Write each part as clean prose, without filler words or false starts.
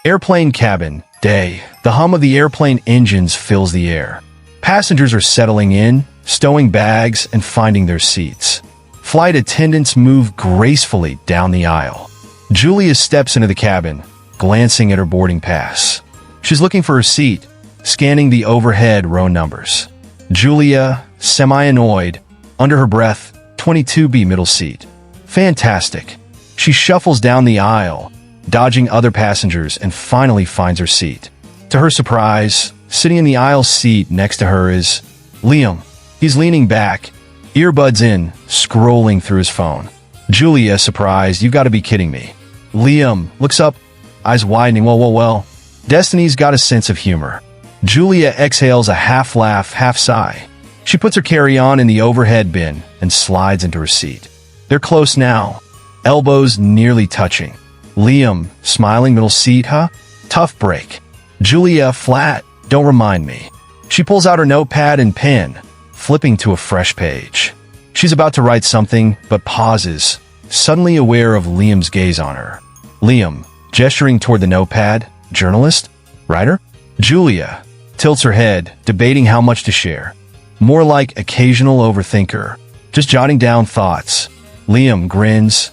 Airplane cabin, day. The hum of the airplane engines fills the air. Passengers are settling in, stowing bags, and finding their seats. Flight attendants move gracefully down the aisle. Julia steps into the cabin, glancing at her boarding pass. She's looking for her seat, scanning the overhead row numbers. Julia, semi-annoyed, under her breath, 22B middle seat. Fantastic. She shuffles down the aisle, dodging other passengers, and finally finds her seat. To her surprise, sitting in the aisle seat next to her is Liam. He's leaning back, earbuds in, scrolling through his phone. Julia, surprised, "You've got to be kidding me." Liam looks up, eyes widening. Well. Destiny's got a sense of humor. Julia exhales a half laugh, half sigh. She puts her carry-on in the overhead bin and slides into her seat. They're close now, elbows nearly touching. Liam, smiling, middle seat, huh? Tough break. Julia, flat, don't remind me. She pulls out her notepad and pen, flipping to a fresh page. She's about to write something, but pauses, suddenly aware of Liam's gaze on her. Liam, gesturing toward the notepad, journalist? Writer? Julia tilts her head, debating how much to share. More like occasional overthinker, just jotting down thoughts. Liam grins.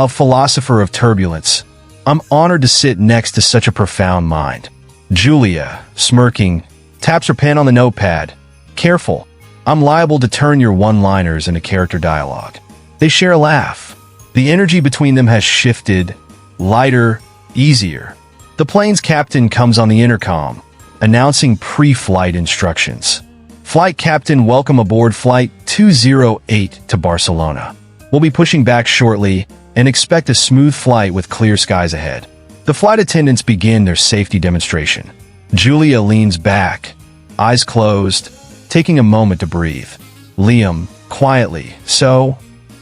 Philosopher of turbulence. I'm honored to sit next to such a profound mind. Julia, smirking, taps her pen on the notepad. Careful. I'm liable to turn your one-liners into character dialogue. They share a laugh. The energy between them has shifted, lighter, easier. The plane's captain comes on the intercom, announcing pre-flight instructions. Flight captain, welcome aboard Flight 208 to Barcelona. We'll be pushing back shortly and expect a smooth flight with clear skies ahead. The flight attendants begin their safety demonstration. Julia leans back, eyes closed, taking a moment to breathe. Liam, quietly, so,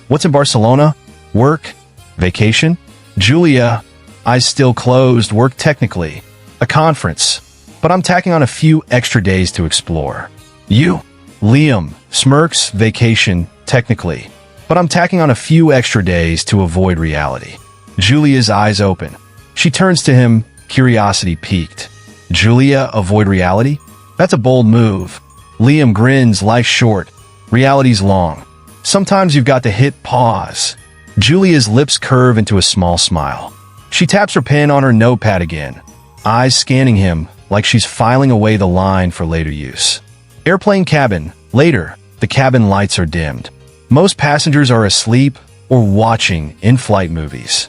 what's in Barcelona? Work? Vacation? Julia, eyes still closed, work technically. A conference. But I'm tacking on a few extra days to explore. You? Liam, smirks, vacation, technically. But I'm tacking on a few extra days to avoid reality. Julia's eyes open. She turns to him, curiosity piqued. Julia, avoid reality? That's a bold move. Liam grins, life's short. Reality's long. Sometimes you've got to hit pause. Julia's lips curve into a small smile. She taps her pen on her notepad again, eyes scanning him like she's filing away the line for later use. Airplane cabin. Later, the cabin lights are dimmed. Most passengers are asleep or watching in-flight movies.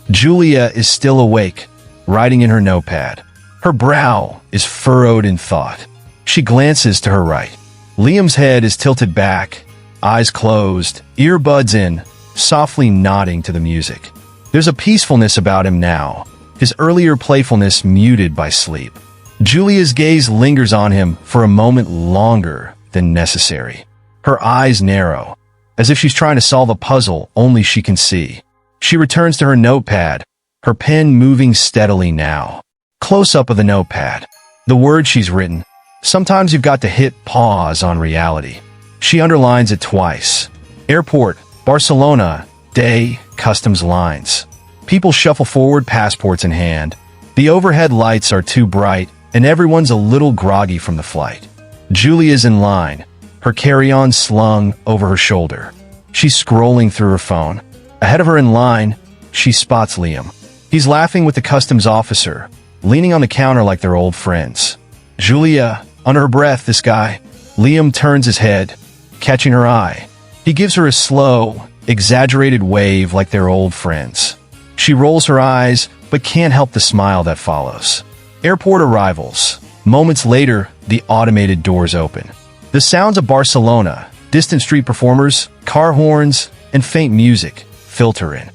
Julia is still awake, writing in her notepad. Her brow is furrowed in thought. She glances to her right. Liam's head is tilted back, eyes closed, earbuds in, softly nodding to the music. There's a peacefulness about him now, his earlier playfulness muted by sleep. Julia's gaze lingers on him for a moment longer than necessary. Her eyes narrow, as if she's trying to solve a puzzle only she can see. She returns to her notepad, her pen moving steadily now. Close-up of the notepad. The words she's written. Sometimes you've got to hit pause on reality. She underlines it twice. Airport, Barcelona, day, customs lines. People shuffle forward, passports in hand. The overhead lights are too bright, and everyone's a little groggy from the flight. Julia's in line, her carry-on slung over her shoulder. She's scrolling through her phone. Ahead of her in line, she spots Liam. He's laughing with the customs officer, leaning on the counter like they're old friends. Julia, under her breath, this guy. Liam turns his head, catching her eye. He gives her a slow, exaggerated wave like they're old friends. She rolls her eyes, but can't help the smile that follows. Airport arrivals. Moments later, the automated doors open. The sounds of Barcelona, distant street performers, car horns, and faint music filter in.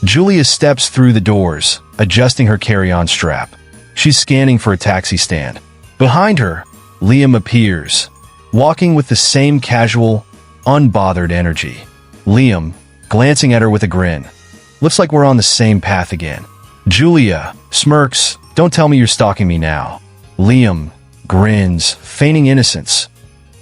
Julia steps through the doors, adjusting her carry-on strap. She's scanning for a taxi stand. Behind her, Liam appears, walking with the same casual, unbothered energy. Liam, glancing at her with a grin. Looks like we're on the same path again. Julia, smirks, don't tell me you're stalking me now. Liam, grins, feigning innocence.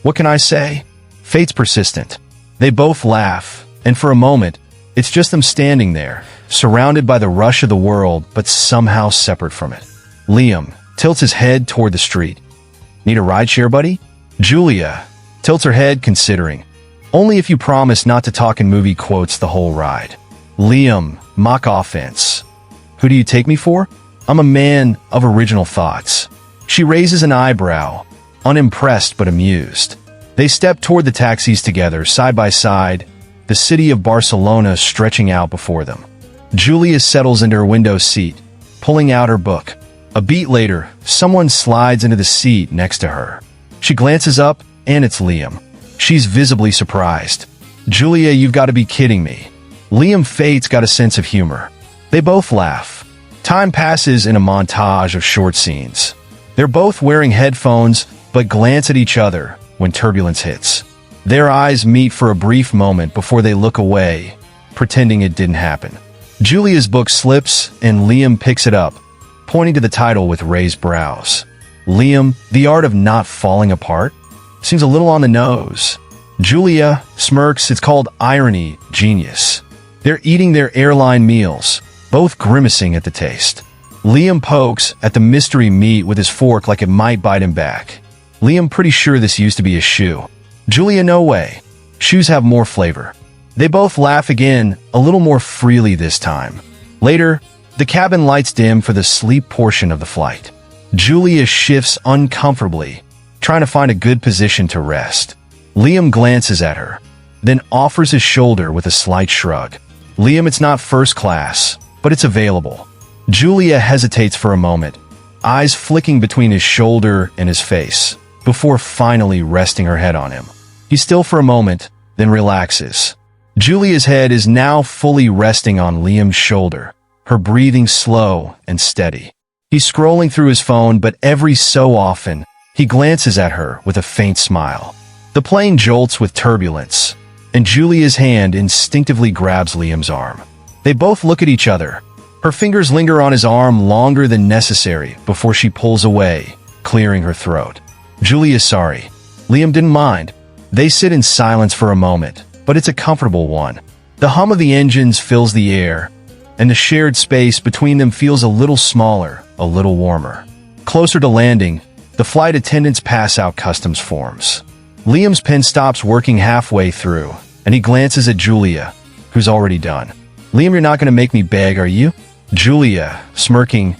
What can I say? Fate's persistent. They both laugh, and for a moment, it's just them standing there, surrounded by the rush of the world, but somehow separate from it. Liam tilts his head toward the street. Need a rideshare, buddy? Julia tilts her head, considering. Only if you promise not to talk in movie quotes the whole ride. Liam, mock offense. Who do you take me for? I'm a man of original thoughts. She raises an eyebrow, unimpressed but amused. They step toward the taxis together, side by side, the city of Barcelona stretching out before them. Julia settles into her window seat, pulling out her book. A beat later, someone slides into the seat next to her. She glances up, and it's Liam. She's visibly surprised. Julia, you've got to be kidding me. Liam Fate's got a sense of humor. They both laugh. Time passes in a montage of short scenes. They're both wearing headphones, but glance at each other when turbulence hits. Their eyes meet for a brief moment before they look away, pretending it didn't happen. Julia's book slips, and Liam picks it up, pointing to the title with raised brows. Liam, The Art of Not Falling Apart? Seems a little on the nose. Julia smirks. It's called Irony Genius. They're eating their airline meals, both grimacing at the taste. Liam pokes at the mystery meat with his fork like it might bite him back. Liam, pretty sure this used to be a shoe. Julia, no way. Shoes have more flavor. They both laugh again, a little more freely this time. Later, the cabin lights dim for the sleep portion of the flight. Julia shifts uncomfortably, trying to find a good position to rest. Liam glances at her, then offers his shoulder with a slight shrug. Liam, it's not first class, but it's available. Julia hesitates for a moment, eyes flicking between his shoulder and his face, before finally resting her head on him. He's still for a moment, then relaxes. Julia's head is now fully resting on Liam's shoulder, her breathing slow and steady. He's scrolling through his phone, but every so often, he glances at her with a faint smile. The plane jolts with turbulence, and Julia's hand instinctively grabs Liam's arm. They both look at each other. Her fingers linger on his arm longer than necessary before she pulls away, clearing her throat. Julia's sorry. Liam didn't mind. They sit in silence for a moment, but it's a comfortable one. The hum of the engines fills the air, and the shared space between them feels a little smaller, a little warmer. Closer to landing, the flight attendants pass out customs forms. Liam's pen stops working halfway through, and he glances at Julia, who's already done. Liam, you're not going to make me beg, are you? Julia, smirking,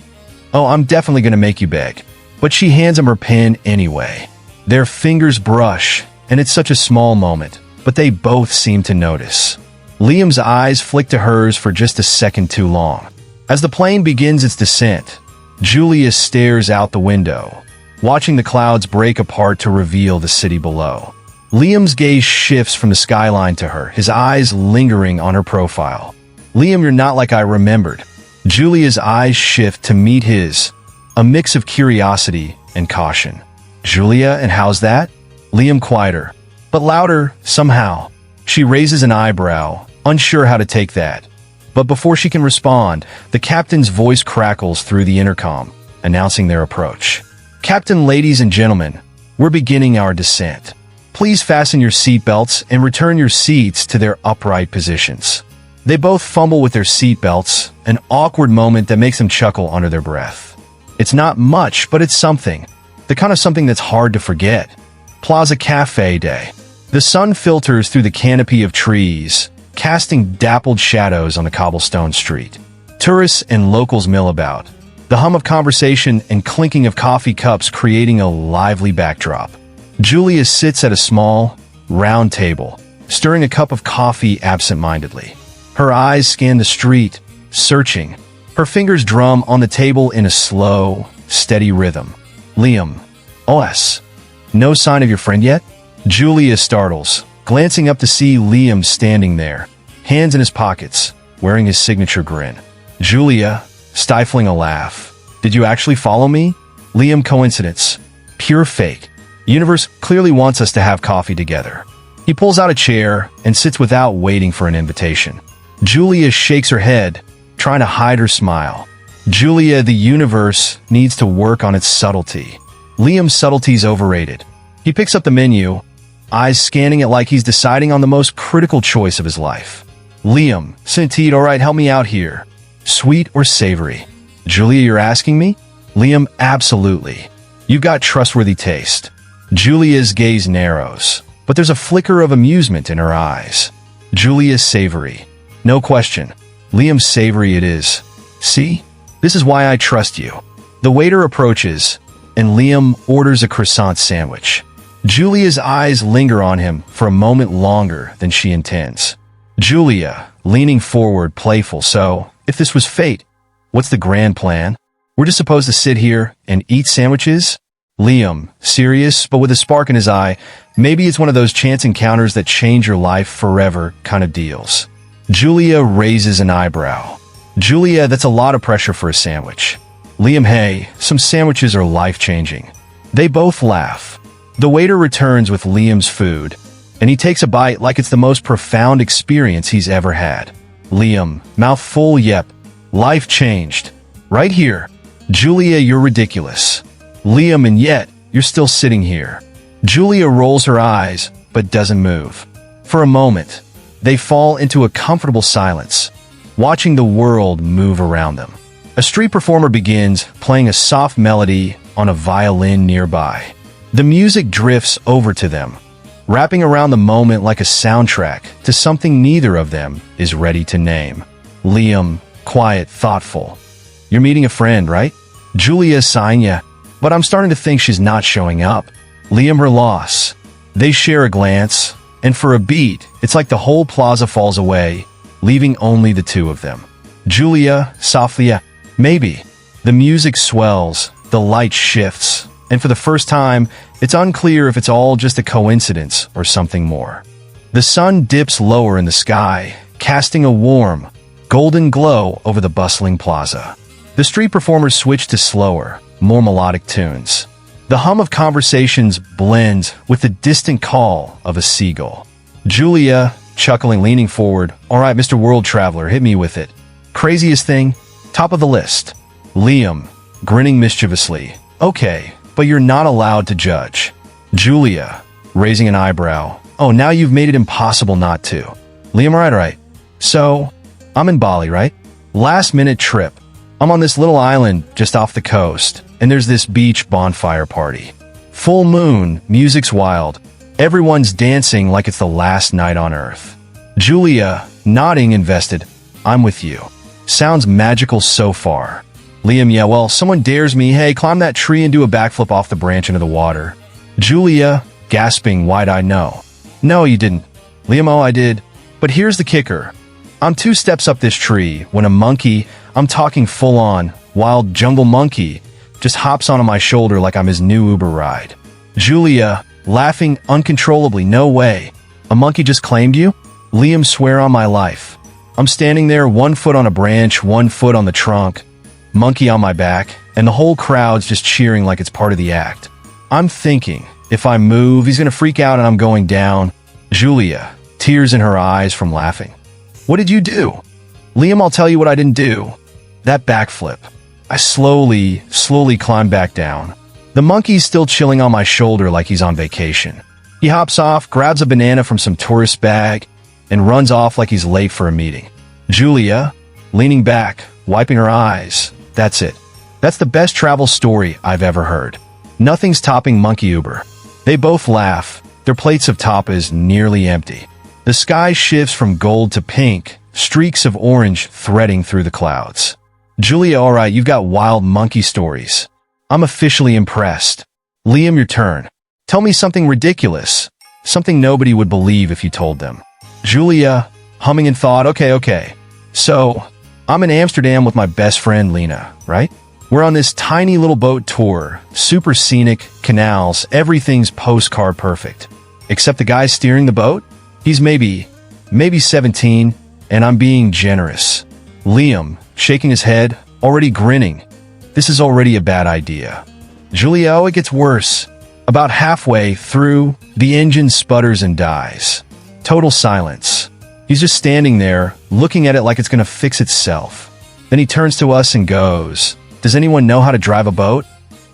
oh, I'm definitely going to make you beg. But she hands him her pen anyway. Their fingers brush, and it's such a small moment, but they both seem to notice. Liam's eyes flick to hers for just a second too long. As the plane begins its descent, Julia stares out the window, watching the clouds break apart to reveal the city below. Liam's gaze shifts from the skyline to her, his eyes lingering on her profile. Liam, you're not like I remembered. Julia's eyes shift to meet his, a mix of curiosity and caution. Julia, and how's that? Liam, quieter, but louder somehow. She raises an eyebrow, unsure how to take that. But before she can respond, the captain's voice crackles through the intercom, announcing their approach. Captain, ladies and gentlemen, we're beginning our descent. Please fasten your seatbelts and return your seats to their upright positions. They both fumble with their seatbelts, an awkward moment that makes them chuckle under their breath. It's not much, but it's something. The kind of something that's hard to forget. Plaza Cafe Day. The sun filters through the canopy of trees, casting dappled shadows on the cobblestone street. Tourists and locals mill about, the hum of conversation and clinking of coffee cups creating a lively backdrop. Julia sits at a small, round table, stirring a cup of coffee absent-mindedly. Her eyes scan the street, searching. Her fingers drum on the table in a slow, steady rhythm. Liam. OS. No sign of your friend yet? Julia startles, glancing up to see Liam standing there, hands in his pockets, wearing his signature grin. Julia, stifling a laugh. Did you actually follow me? Liam, coincidence. Pure fake. Universe clearly wants us to have coffee together. He pulls out a chair and sits without waiting for an invitation. Julia shakes her head, trying to hide her smile. Julia, the universe needs to work on its subtlety. Liam's subtlety's overrated. He picks up the menu, eyes scanning it like he's deciding on the most critical choice of his life. Liam, Centide, alright, help me out here. Sweet or savory? Julia, you're asking me? Liam, absolutely. You've got trustworthy taste. Julia's gaze narrows, but there's a flicker of amusement in her eyes. Julia's savory. No question. Liam, savory it is. See? This is why I trust you. The waiter approaches, and Liam orders a croissant sandwich. Julia's eyes linger on him for a moment longer than she intends. Julia, leaning forward, playful. So, if this was fate, what's the grand plan? We're just supposed to sit here and eat sandwiches? Liam, serious, but with a spark in his eye, maybe it's one of those chance encounters that change your life forever kind of deals. Julia raises an eyebrow. Julia, that's a lot of pressure for a sandwich. Liam, hey, some sandwiches are life-changing. They both laugh. The waiter returns with Liam's food, and he takes a bite like it's the most profound experience he's ever had. Liam, mouth full, yep, life changed. Right here. Julia, you're ridiculous. Liam, and yet, you're still sitting here. Julia rolls her eyes, but doesn't move. For a moment, they fall into a comfortable silence, watching the world move around them. A street performer begins, playing a soft melody on a violin nearby. The music drifts over to them, wrapping around the moment like a soundtrack to something neither of them is ready to name. Liam, quiet, thoughtful. You're meeting a friend, right? Julia, Sanya, but I'm starting to think she's not showing up. Liam, her loss. They share a glance, and for a beat, it's like the whole plaza falls away, leaving only the two of them. Julia, softly, maybe. The music swells, the light shifts, and for the first time, it's unclear if it's all just a coincidence or something more. The sun dips lower in the sky, casting a warm, golden glow over the bustling plaza. The street performers switch to slower, more melodic tunes. The hum of conversations blends with the distant call of a seagull. Julia, chuckling, leaning forward, all right, Mr. World Traveler, hit me with it. Craziest thing? Top of the list. Liam, grinning mischievously, okay, but you're not allowed to judge. Julia, raising an eyebrow, oh, now you've made it impossible not to. Liam, all right. So, I'm in Bali, right? Last minute trip. I'm on this little island just off the coast, and there's this beach bonfire party. Full moon, music's wild. Everyone's dancing like it's the last night on Earth. Julia, nodding, invested. I'm with you. Sounds magical so far. Liam, yeah, well, someone dares me, hey, climb that tree and do a backflip off the branch into the water. Julia, gasping, wide-eyed, no. No, you didn't. Liam, oh, I did. But here's the kicker. I'm 2 steps up this tree when a monkey, I'm talking full-on, wild jungle monkey, just hops onto my shoulder like I'm his new Uber ride. Julia, laughing uncontrollably, no way. A monkey just claimed you? Liam, swear on my life. I'm standing there, 1 foot on a branch, 1 foot on the trunk, monkey on my back, and the whole crowd's just cheering like it's part of the act. I'm thinking, if I move, he's gonna freak out and I'm going down. Julia, tears in her eyes from laughing. What did you do? Liam, I'll tell you what I didn't do. That backflip. I slowly climb back down. The monkey's still chilling on my shoulder like he's on vacation. He hops off, grabs a banana from some tourist bag, and runs off like he's late for a meeting. Julia, leaning back, wiping her eyes. That's it. That's the best travel story I've ever heard. Nothing's topping Monkey Uber. They both laugh. Their plates of tapas nearly empty. The sky shifts from gold to pink, streaks of orange threading through the clouds. Julia, all right, you've got wild monkey stories. I'm officially impressed. Liam, your turn. Tell me something ridiculous. Something nobody would believe if you told them. Julia, humming in thought, okay. So, I'm in Amsterdam with my best friend Lena, right? We're on this tiny little boat tour, super scenic, canals, everything's postcard perfect. Except the guy steering the boat? He's maybe 17, and I'm being generous. Liam, shaking his head, already grinning. This is already a bad idea. Julia, oh, it gets worse. About halfway through, the engine sputters and dies. Total silence. He's just standing there, looking at it like it's gonna fix itself. Then he turns to us and goes, does anyone know how to drive a boat?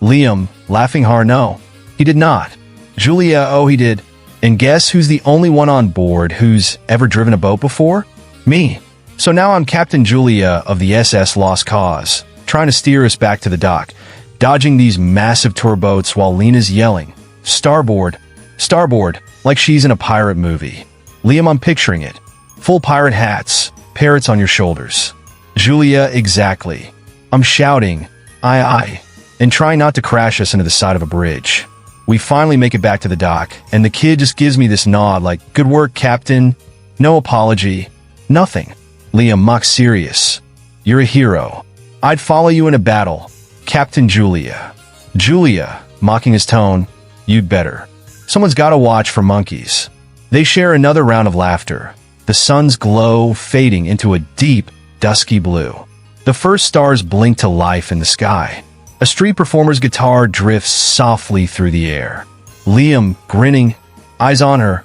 Liam, laughing hard, no. He did not. Julia, oh, he did. And guess who's the only one on board who's ever driven a boat before? Me. So now I'm Captain Julia of the SS Lost Cause, trying to steer us back to the dock, dodging these massive tour boats while Lena's yelling, "Starboard! Starboard!" like she's in a pirate movie. Liam, I'm picturing it. Full pirate hats, parrots on your shoulders. Julia, exactly. I'm shouting, "Aye, aye," and trying not to crash us into the side of a bridge. We finally make it back to the dock, and the kid just gives me this nod like, "Good work, Captain." No apology. Nothing. Liam, mock serious. "You're a hero. I'd follow you in a battle. Captain Julia." Julia, mocking his tone, "You'd better." Someone's gotta watch for monkeys. They share another round of laughter, the sun's glow fading into a deep, dusky blue. The first stars blink to life in the sky. A street performer's guitar drifts softly through the air. Liam, grinning, eyes on her.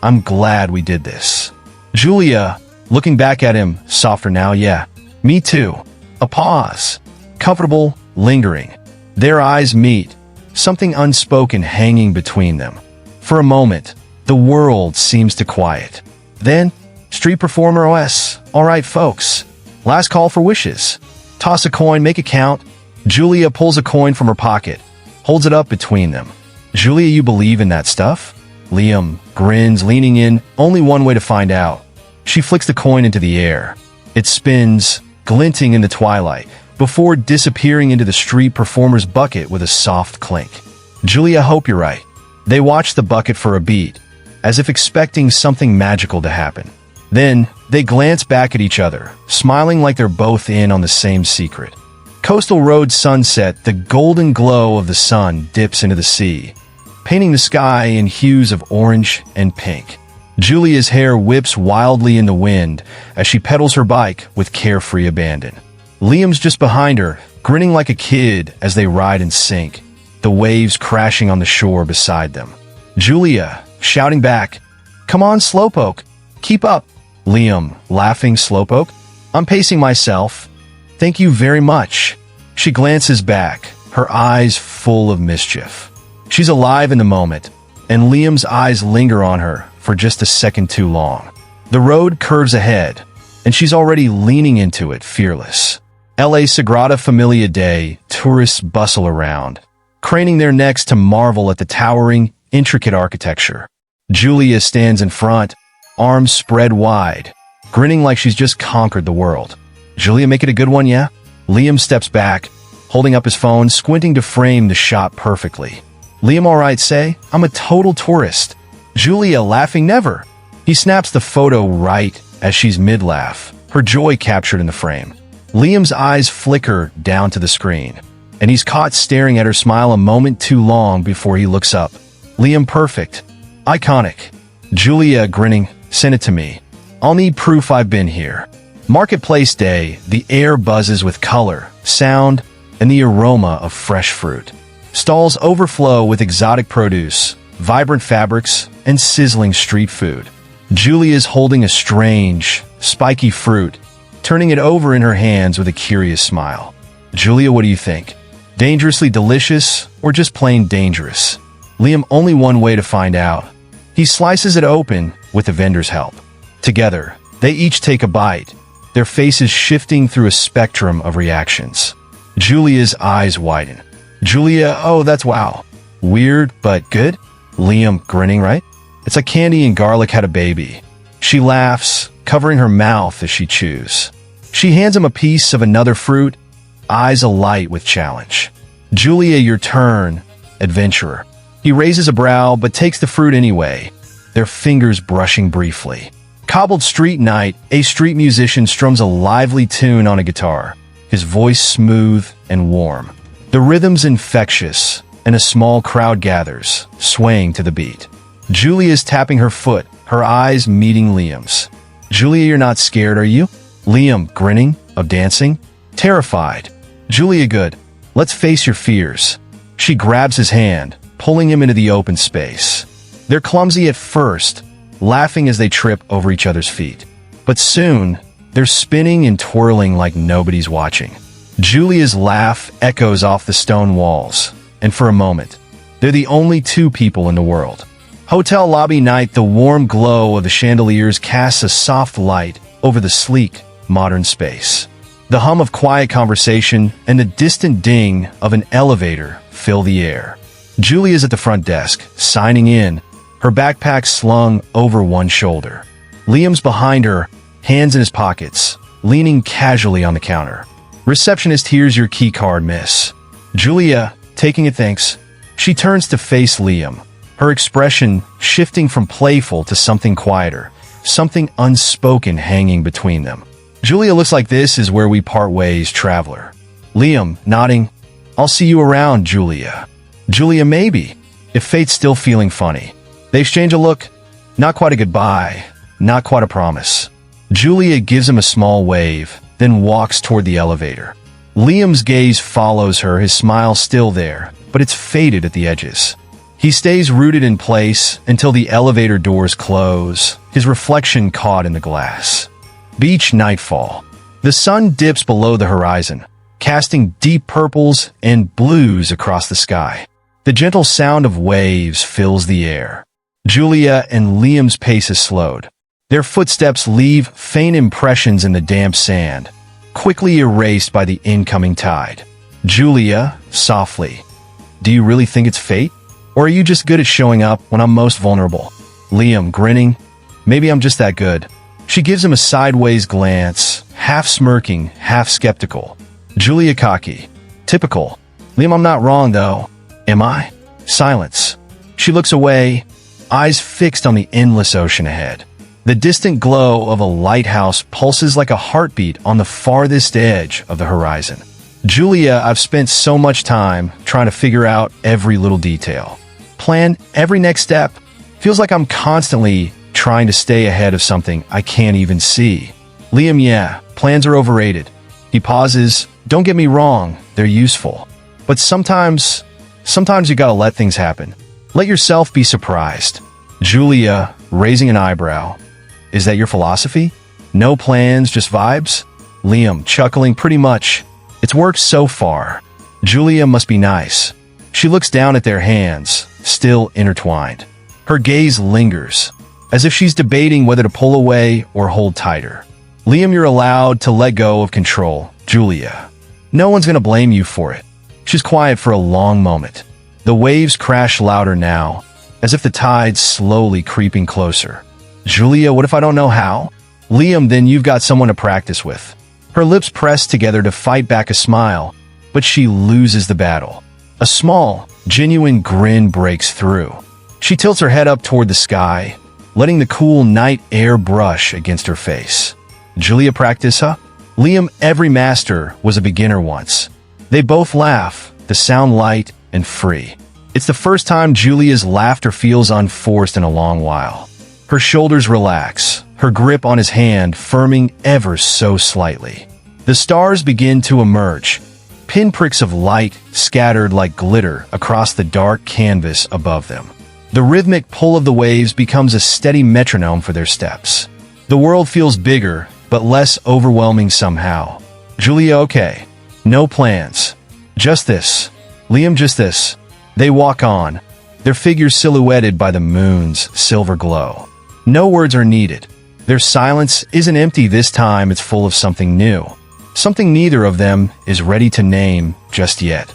"I'm glad we did this." Julia, looking back at him, softer now, "Yeah, me too." A pause. Comfortable, lingering. Their eyes meet, something unspoken hanging between them. For a moment, the world seems to quiet. Then, street performer OS, "All right, folks. Last call for wishes. Toss a coin, make it count." Julia pulls a coin from her pocket, holds it up between them. "Julia, you believe in that stuff?" Liam grins, leaning in, only one way to find out. She flicks the coin into the air. It spins, glinting in the twilight, before disappearing into the street performer's bucket with a soft clink. "Julia, hope you're right." They watch the bucket for a beat, as if expecting something magical to happen. Then, they glance back at each other, smiling like they're both in on the same secret. Coastal Road sunset, the golden glow of the sun dips into the sea, painting the sky in hues of orange and pink. Julia's hair whips wildly in the wind as she pedals her bike with carefree abandon. Liam's just behind her, grinning like a kid as they ride and sink, the waves crashing on the shore beside them. Julia, shouting back, "Come on, Slowpoke, keep up." Liam, laughing, "Slowpoke? I'm pacing myself. Thank you very much." She glances back, her eyes full of mischief. She's alive in the moment, and Liam's eyes linger on her for just a second too long. The road curves ahead, and she's already leaning into it, fearless. LA Sagrada Familia Day, tourists bustle around, craning their necks to marvel at the towering, intricate architecture. Julia stands in front, arms spread wide, grinning like she's just conquered the world. "Julia, make it a good one, yeah?" Liam steps back, holding up his phone, squinting to frame the shot perfectly. "Liam, all right, say, I'm a total tourist." Julia, laughing, "Never." He snaps the photo right as she's mid-laugh, her joy captured in the frame. Liam's eyes flicker down to the screen, and he's caught staring at her smile a moment too long before he looks up. Liam, perfect. Iconic. Julia, grinning, "Send it to me. I'll need proof I've been here." Marketplace Day, the air buzzes with color, sound, and the aroma of fresh fruit. Stalls overflow with exotic produce, vibrant fabrics, and sizzling street food. Julia's holding a strange, spiky fruit, turning it over in her hands with a curious smile. "Julia, what do you think? Dangerously delicious or just plain dangerous?" Liam, only one way to find out. He slices it open with the vendor's help. Together, they each take a bite, their faces shifting through a spectrum of reactions. Julia's eyes widen. "Julia, oh, that's wow. Weird, but good?" Liam, grinning, "Right? It's like candy and garlic had a baby." She laughs, covering her mouth as she chews. She hands him a piece of another fruit, eyes alight with challenge. "Julia, your turn, adventurer." He raises a brow but takes the fruit anyway, their fingers brushing briefly. Cobbled street night, a street musician strums a lively tune on a guitar, his voice smooth and warm. The rhythm's infectious, and a small crowd gathers, swaying to the beat. Julia's tapping her foot, her eyes meeting Liam's. "Julia, you're not scared, are you?" Liam, grinning, of dancing, terrified. "Julia, good. Let's face your fears." She grabs his hand, pulling him into the open space. They're clumsy at first, laughing as they trip over each other's feet. But soon, they're spinning and twirling like nobody's watching. Julia's laugh echoes off the stone walls, and for a moment, they're the only two people in the world. Hotel lobby night, the warm glow of the chandeliers casts a soft light over the sleek, modern space. The hum of quiet conversation and the distant ding of an elevator fill the air. Julia's at the front desk, signing in, her backpack slung over one shoulder. Liam's behind her, hands in his pockets, leaning casually on the counter. "Receptionist, here's your key card, miss." Julia, taking it, thanks. She turns to face Liam, her expression shifting from playful to something quieter, something unspoken hanging between them. "Julia, looks like this is where we part ways, traveler." Liam, nodding. "I'll see you around, Julia." Julia, maybe, if fate's still feeling funny. They exchange a look. Not quite a goodbye, not quite a promise. Julia gives him a small wave, then walks toward the elevator. Liam's gaze follows her, his smile still there, but it's faded at the edges. He stays rooted in place until the elevator doors close, his reflection caught in the glass. Beach nightfall. The sun dips below the horizon, casting deep purples and blues across the sky. The gentle sound of waves fills the air. Julia and Liam's pace is slowed. Their footsteps leave faint impressions in the damp sand, quickly erased by the incoming tide. Julia, softly, "Do you really think it's fate? Or are you just good at showing up when I'm most vulnerable?" Liam, grinning, "Maybe I'm just that good." She gives him a sideways glance, half smirking, half skeptical. Julia, cocky, "Typical. Liam, I'm not wrong, though. Am I?" Silence. She looks away, eyes fixed on the endless ocean ahead. The distant glow of a lighthouse pulses like a heartbeat on the farthest edge of the horizon. "Julia, I've spent so much time trying to figure out every little detail. Plan every next step. Feels like I'm constantly trying to stay ahead of something I can't even see." Liam, "Yeah, plans are overrated." He pauses. "Don't get me wrong, they're useful. But sometimes you gotta let things happen. Let yourself be surprised." Julia, raising an eyebrow, "Is that your philosophy? No plans, just vibes?" Liam, chuckling, "Pretty much. It's worked so far." Julia, "Must be nice." She looks down at their hands, still intertwined. Her gaze lingers, as if she's debating whether to pull away or hold tighter. Liam, "You're allowed to let go of control, Julia. No one's gonna blame you for it." She's quiet for a long moment. The waves crash louder now, as if the tide's slowly creeping closer. "Julia, what if I don't know how?" Liam, "Then you've got someone to practice with." Her lips press together to fight back a smile, but she loses the battle. A small, genuine grin breaks through. She tilts her head up toward the sky, letting the cool night air brush against her face. "Julia, practice, huh?" Liam, "Every master was a beginner once." They both laugh, the sound light and free. It's the first time Julia's laughter feels unforced in a long while. Her shoulders relax, her grip on his hand firming ever so slightly. The stars begin to emerge, pinpricks of light scattered like glitter across the dark canvas above them. The rhythmic pull of the waves becomes a steady metronome for their steps. The world feels bigger, but less overwhelming somehow. Julia, "Okay. No plans. Just this." Liam, "Just this." They walk on, their figures silhouetted by the moon's silver glow. No words are needed. Their silence isn't empty this time, it's full of something new. Something neither of them is ready to name just yet.